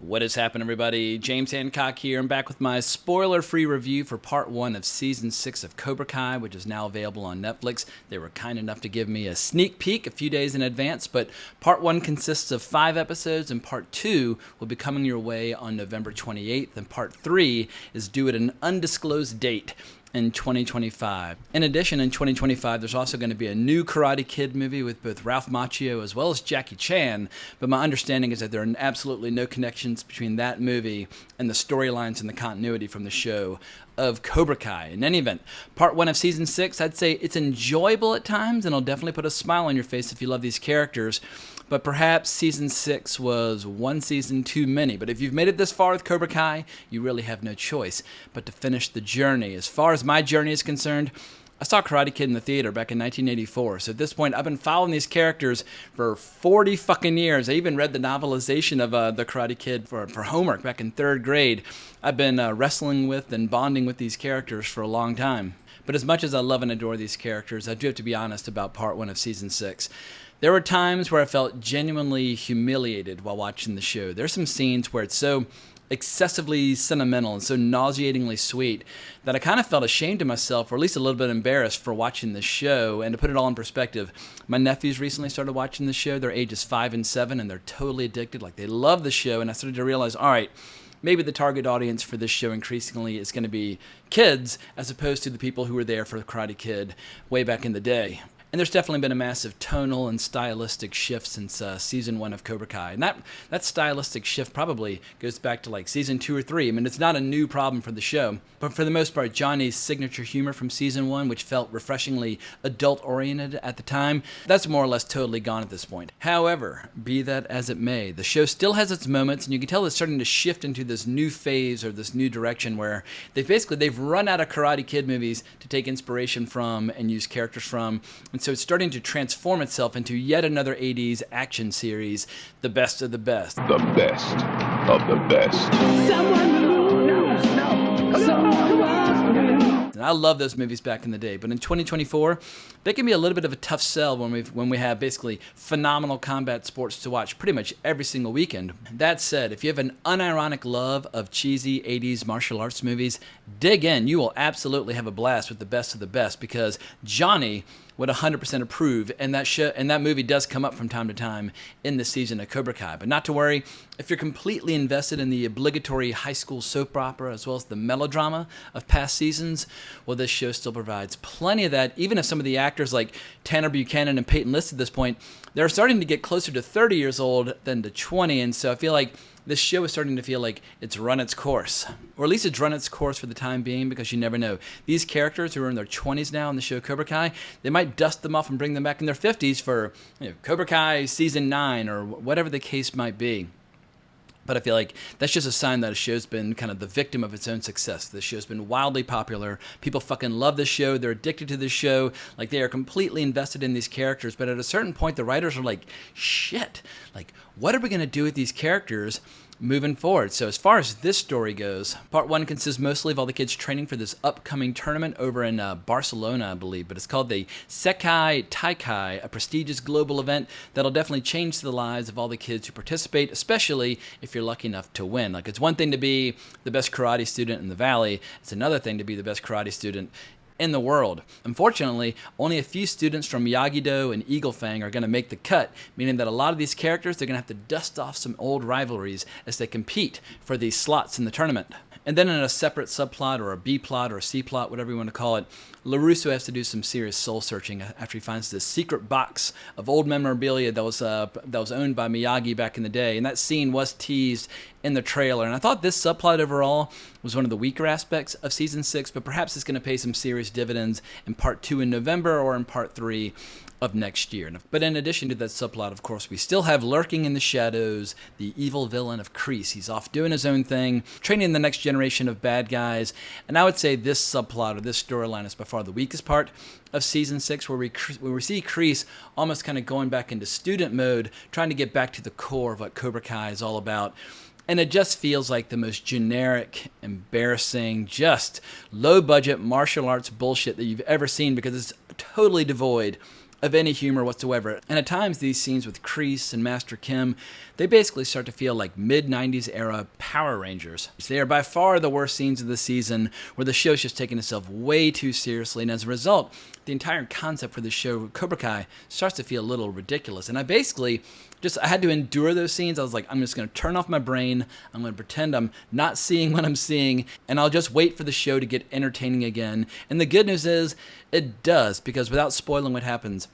What is happening, everybody? James Hancock here. I'm back with my spoiler-free review for Part 1 of Season 6 of Cobra Kai, which is now available on Netflix. They were kind enough to give me a sneak peek a few days in advance, but Part 1 consists of 5 episodes, and Part 2 will be coming your way on November 28th, and Part 3 is due at an undisclosed date in 2025. In addition, in 2025, there's also going to be a new Karate Kid movie with both Ralph Macchio as well as Jackie Chan, but my understanding is that there are absolutely no connections between that movie and the storylines and the continuity from the show of Cobra Kai. In any event, Part 1 of Season 6, I'd say it's enjoyable at times, and it'll definitely put a smile on your face if you love these characters. But perhaps Season 6 was one season too many. But if you've made it this far with Cobra Kai, you really have no choice but to finish the journey. As far as my journey is concerned, I saw Karate Kid in the theater back in 1984. So at this point, I've been following these characters for 40 fucking years. I even read the novelization of the Karate Kid for homework back in 3rd grade. I've been wrestling with and bonding with these characters for a long time. But as much as I love and adore these characters, I do have to be honest about Part 1 of Season 6. There were times where I felt genuinely humiliated while watching the show. There's some scenes where it's so excessively sentimental and so nauseatingly sweet that I kind of felt ashamed of myself, or at least a little bit embarrassed for watching the show. And to put it all in perspective, my nephews recently started watching the show. They're ages 5 and 7, and they're totally addicted. Like, they love the show, and I started to realize, all right, maybe the target audience for this show increasingly is going to be kids as opposed to the people who were there for Karate Kid way back in the day. And there's definitely been a massive tonal and stylistic shift since Season 1 of Cobra Kai. And that stylistic shift probably goes back to like Season 2 or 3. I mean, it's not a new problem for the show. But for the most part, Johnny's signature humor from Season 1, which felt refreshingly adult-oriented at the time, that's more or less totally gone at this point. However, be that as it may, the show still has its moments, and you can tell it's starting to shift into this new phase or this new direction where they've run out of Karate Kid movies to take inspiration from and use characters from. And so it's starting to transform itself into yet another 80s action series, the best of the best. The best of the best. And I love those movies back in the day, but in 2024, they can be a little bit of a tough sell when we have basically phenomenal combat sports to watch pretty much every single weekend. That said, if you have an unironic love of cheesy 80s martial arts movies, dig in. You will absolutely have a blast with the best of the best, because Johnny would 100% approve, and that movie does come up from time to time in this season of Cobra Kai. But not to worry, if you're completely invested in the obligatory high school soap opera as well as the melodrama of past seasons, well, this show still provides plenty of that. Even if some of the actors like Tanner Buchanan and Peyton List at this point, they're starting to get closer to 30 years old than to 20, and so I feel like this show is starting to feel like it's run its course. Or at least it's run its course for the time being, because you never know. These characters who are in their 20s now in the show Cobra Kai, they might dust them off and bring them back in their 50s for Cobra Kai Season 9 or whatever the case might be. But I feel like that's just a sign that a show's been kind of the victim of its own success. This show's been wildly popular. People fucking love this show. They're addicted to this show. Like, they are completely invested in these characters. But at a certain point, the writers are like, shit, like, what are we going to do with these characters moving forward? So as far as this story goes, Part 1 consists mostly of all the kids training for this upcoming tournament over in Barcelona, I believe, but it's called the Sekai Taikai, a prestigious global event that'll definitely change the lives of all the kids who participate, especially if you're lucky enough to win. Like, it's one thing to be the best karate student in the Valley, it's another thing to be the best karate student in the world. Unfortunately, only a few students from Miyagi-Do and Eagle Fang are going to make the cut, meaning that a lot of these characters, they're going to have to dust off some old rivalries as they compete for these slots in the tournament. And then in a separate subplot or a B plot or a C plot, whatever you want to call it, LaRusso has to do some serious soul searching after he finds this secret box of old memorabilia that was owned by Miyagi back in the day. And that scene was teased in the trailer. And I thought this subplot overall was one of the weaker aspects of Season 6, but perhaps it's going to pay some serious dividends in Part 2 in November or in Part 3 of next year. But in addition to that subplot, of course, we still have lurking in the shadows the evil villain of Kreese. He's off doing his own thing, training the next generation of bad guys. And I would say this subplot or this storyline is by far the weakest part of Season 6, where we see Kreese almost kind of going back into student mode, trying to get back to the core of what Cobra Kai is all about. And it just feels like the most generic, embarrassing, just low-budget martial arts bullshit that you've ever seen, because it's totally devoid of any humor whatsoever. And at times, these scenes with Kreese and Master Kim, they basically start to feel like mid-90s era Power Rangers. They are by far the worst scenes of the season, where the show's just taking itself way too seriously, and as a result, the entire concept for the show, Cobra Kai, starts to feel a little ridiculous. And I had to endure those scenes. I was like, I'm just going to turn off my brain. I'm going to pretend I'm not seeing what I'm seeing, and I'll just wait for the show to get entertaining again. And the good news is, it does, because without spoiling what happens,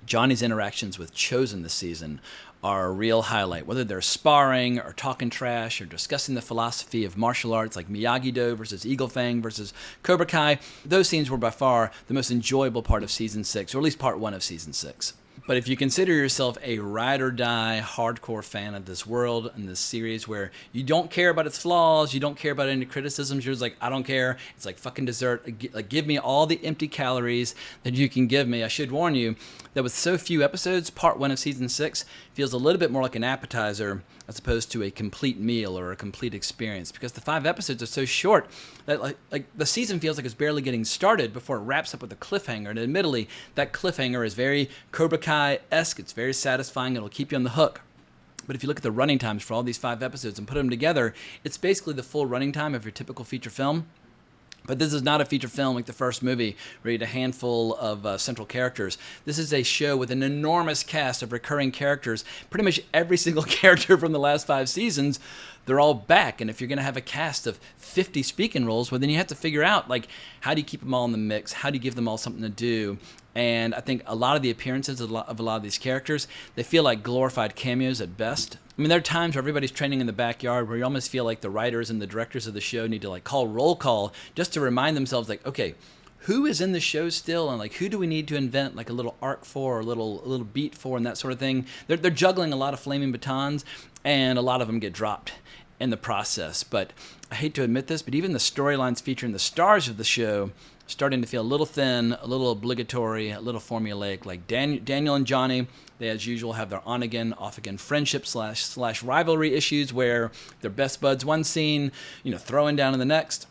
Johnny's interactions with Chosen this season are a real highlight. Whether they're sparring or talking trash or discussing the philosophy of martial arts like Miyagi-Do versus Eagle Fang versus Cobra Kai, those scenes were by far the most enjoyable part of Season 6, or at least Part 1 of Season 6. But if you consider yourself a ride-or-die hardcore fan of this world and this series where you don't care about its flaws, you don't care about any criticisms, you're just like, I don't care, it's like fucking dessert, like give me all the empty calories that you can give me. I should warn you that with so few episodes, Part 1 of Season 6 feels a little bit more like an appetizer as opposed to a complete meal or a complete experience, because the 5 episodes are so short that like the season feels like it's barely getting started before it wraps up with a cliffhanger. And admittedly, that cliffhanger is very Cobra Kai-esque. It's very satisfying. It'll keep you on the hook. But if you look at the running times for all these 5 episodes and put them together, it's basically the full running time of your typical feature film. But this is not a feature film like the first movie, where you had a handful of central characters. This is a show with an enormous cast of recurring characters. Pretty much every single character from the last 5 seasons, they're all back. And if you're going to have a cast of 50 speaking roles, well, then you have to figure out, like, how do you keep them all in the mix? How do you give them all something to do? And I think a lot of the appearances of a lot of these characters, they feel like glorified cameos at best. I mean, there are times where everybody's training in the backyard where you almost feel like the writers and the directors of the show need to like call roll call just to remind themselves, like, okay, who is in the show still, and like who do we need to invent like a little arc for, or a little beat for, and that sort of thing. They're juggling a lot of flaming batons, and a lot of them get dropped in the process. But I hate to admit this, but even the storylines featuring the stars of the show starting to feel a little thin, a little obligatory, a little formulaic. Like Daniel and Johnny, they as usual have their on-again, off-again friendship slash rivalry issues where they're best buds one scene, throwing down in the next.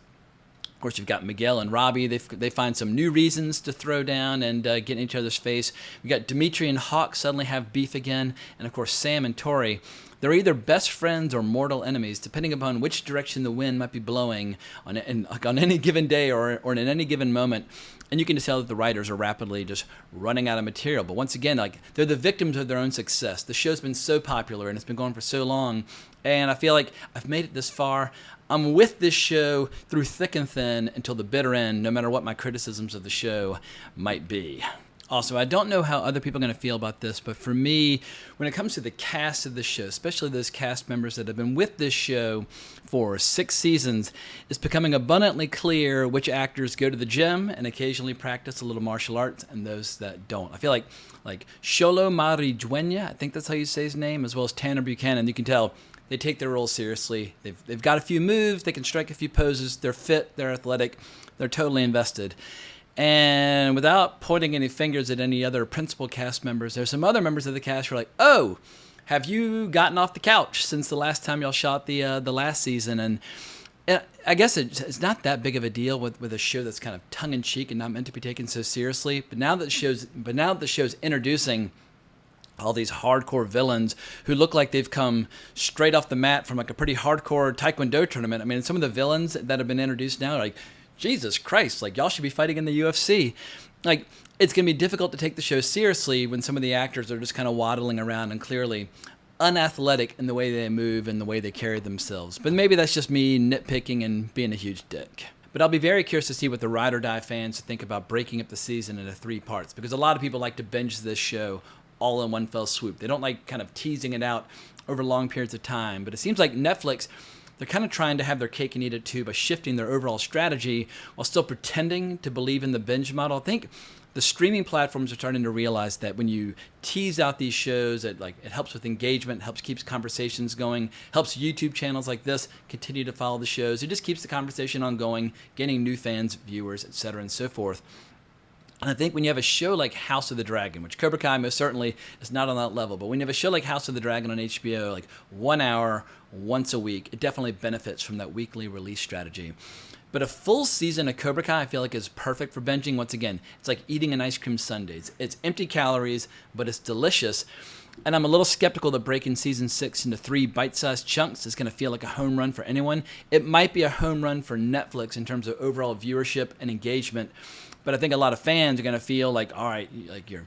Of course, you've got Miguel and Robbie. They find some new reasons to throw down and get in each other's face. We got Dimitri and Hawk suddenly have beef again. And of course, Sam and Tori, they're either best friends or mortal enemies, depending upon which direction the wind might be blowing on any given day or in any given moment. And you can just tell that the writers are rapidly just running out of material. But once again, like, they're the victims of their own success. The show's been so popular and it's been going for so long. And I feel like I've made it this far. I'm with this show through thick and thin until the bitter end, no matter what my criticisms of the show might be. Also, I don't know how other people are going to feel about this, but for me, when it comes to the cast of the show, especially those cast members that have been with this show for 6 seasons, it's becoming abundantly clear which actors go to the gym and occasionally practice a little martial arts, and those that don't. I feel like Xolo Maridueña, I think that's how you say his name, as well as Tanner Buchanan, you can tell they take their role seriously. They've got a few moves, they can strike a few poses, they're fit, they're athletic, they're totally invested. And without pointing any fingers at any other principal cast members, there's some other members of the cast who are like, oh, have you gotten off the couch since the last time y'all shot the last season? And I guess it's not that big of a deal with a show that's kind of tongue-in-cheek and not meant to be taken so seriously. But now that the show's introducing all these hardcore villains who look like they've come straight off the mat from like a pretty hardcore Taekwondo tournament. I mean, some of the villains that have been introduced now are like, Jesus Christ, like, y'all should be fighting in the UFC. Like, it's going to be difficult to take the show seriously when some of the actors are just kind of waddling around and clearly unathletic in the way they move and the way they carry themselves. But maybe that's just me nitpicking and being a huge dick. But I'll be very curious to see what the Ride or Die fans think about breaking up the season into 3 parts, because a lot of people like to binge this show all in one fell swoop. They don't like kind of teasing it out over long periods of time. But it seems like Netflix, they're kind of trying to have their cake and eat it too by shifting their overall strategy while still pretending to believe in the binge model. I think the streaming platforms are starting to realize that when you tease out these shows, it helps with engagement, helps keeps conversations going, helps YouTube channels like this continue to follow the shows. It just keeps the conversation ongoing, gaining new fans, viewers, etc., and so forth. And I think when you have a show like House of the Dragon, which Cobra Kai most certainly is not on that level, but when you have a show like House of the Dragon on HBO, like 1 hour, once a week, it definitely benefits from that weekly release strategy. But a full season of Cobra Kai, I feel like, is perfect for binging. Once again, it's like eating an ice cream sundae. It's empty calories, but it's delicious. And I'm a little skeptical that breaking season 6 into 3 bite-sized chunks is going to feel like a home run for anyone. It might be a home run for Netflix in terms of overall viewership and engagement. But I think a lot of fans are going to feel like, all right, like you're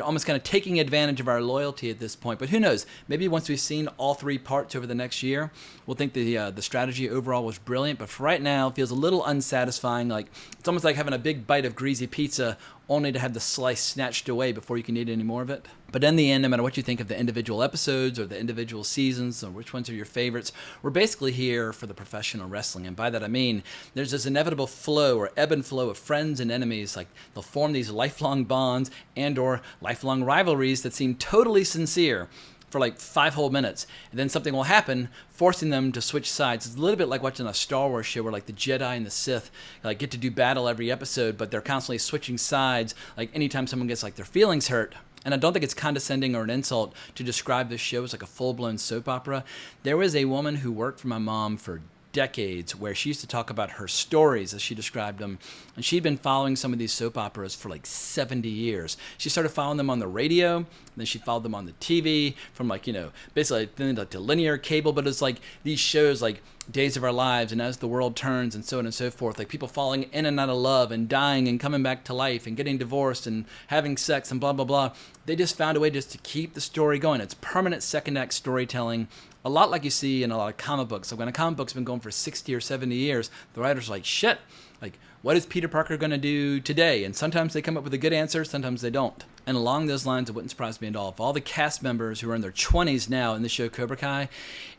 almost kind of taking advantage of our loyalty at this point. But who knows? Maybe once we've seen all 3 parts over the next year, we'll think the strategy overall was brilliant. But for right now, it feels a little unsatisfying. Like it's almost like having a big bite of greasy pizza only to have the slice snatched away before you can eat any more of it. But in the end, no matter what you think of the individual episodes or the individual seasons or which ones are your favorites, we're basically here for the professional wrestling. And by that I mean there's this inevitable flow or ebb and flow of friends and enemies. Like they'll form these lifelong bonds and or lifelong rivalries that seem totally sincere for like 5 whole minutes, and then something will happen forcing them to switch sides. It's a little bit like watching a Star Wars show where like the Jedi and the Sith like get to do battle every episode, but they're constantly switching sides like anytime someone gets like their feelings hurt. And I don't think it's condescending or an insult to describe this show as like a full-blown soap opera. There was a woman who worked for my mom for decades where she used to talk about her stories as she described them, and she'd been following some of these soap operas for like 70 years. She started following them on the radio, then she followed them on the TV from like, basically then to linear cable, but it's like these shows like Days of Our Lives and As the World Turns and so on and so forth, like people falling in and out of love and dying and coming back to life and getting divorced and having sex and blah, blah, blah. They just found a way just to keep the story going. It's permanent second act storytelling, a lot like you see in a lot of comic books. So when a comic book's been going for 60 or 70 years, the writer's like, shit, like what is Peter Parker going to do today? And sometimes they come up with a good answer, sometimes they don't. And along those lines, it wouldn't surprise me at all if all the cast members who are in their 20s now in the show Cobra Kai,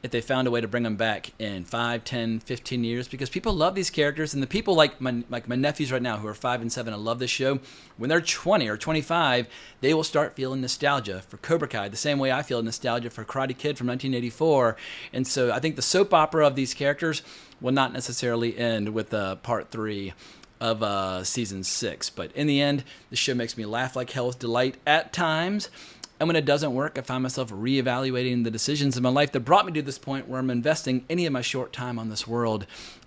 if they found a way to bring them back in 5, 10, 15 years, because people love these characters, and the people like my nephews right now who are 5 and 7 and love this show, when they're 20 or 25, they will start feeling nostalgia for Cobra Kai the same way I feel nostalgia for Karate Kid from 1984. And so I think the soap opera of these characters will not necessarily end with part 3 of season 6. But in the end, the show makes me laugh like hell with delight at times. And when it doesn't work, I find myself reevaluating the decisions in my life that brought me to this point where I'm investing any of my short time on this world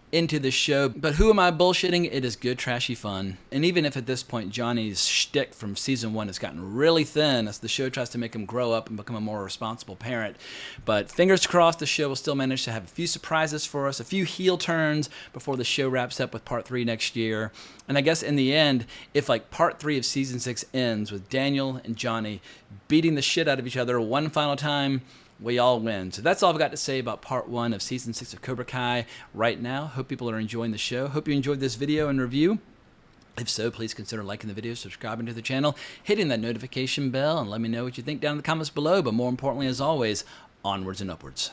into this show. But who am I bullshitting? It is good, trashy fun. And even if at this point Johnny's shtick from season 1 has gotten really thin as the show tries to make him grow up and become a more responsible parent, but fingers crossed the show will still manage to have a few surprises for us, a few heel turns before the show wraps up with part 3 next year. And I guess in the end, if like part 3 of season 6 ends with Daniel and Johnny beating the shit out of each other one final time, we all win. So that's all I've got to say about part 1 of season 6 of Cobra Kai right now. Hope people are enjoying the show. Hope you enjoyed this video and review. If so, please consider liking the video, subscribing to the channel, hitting that notification bell, and let me know what you think down in the comments below. But more importantly, as always, onwards and upwards.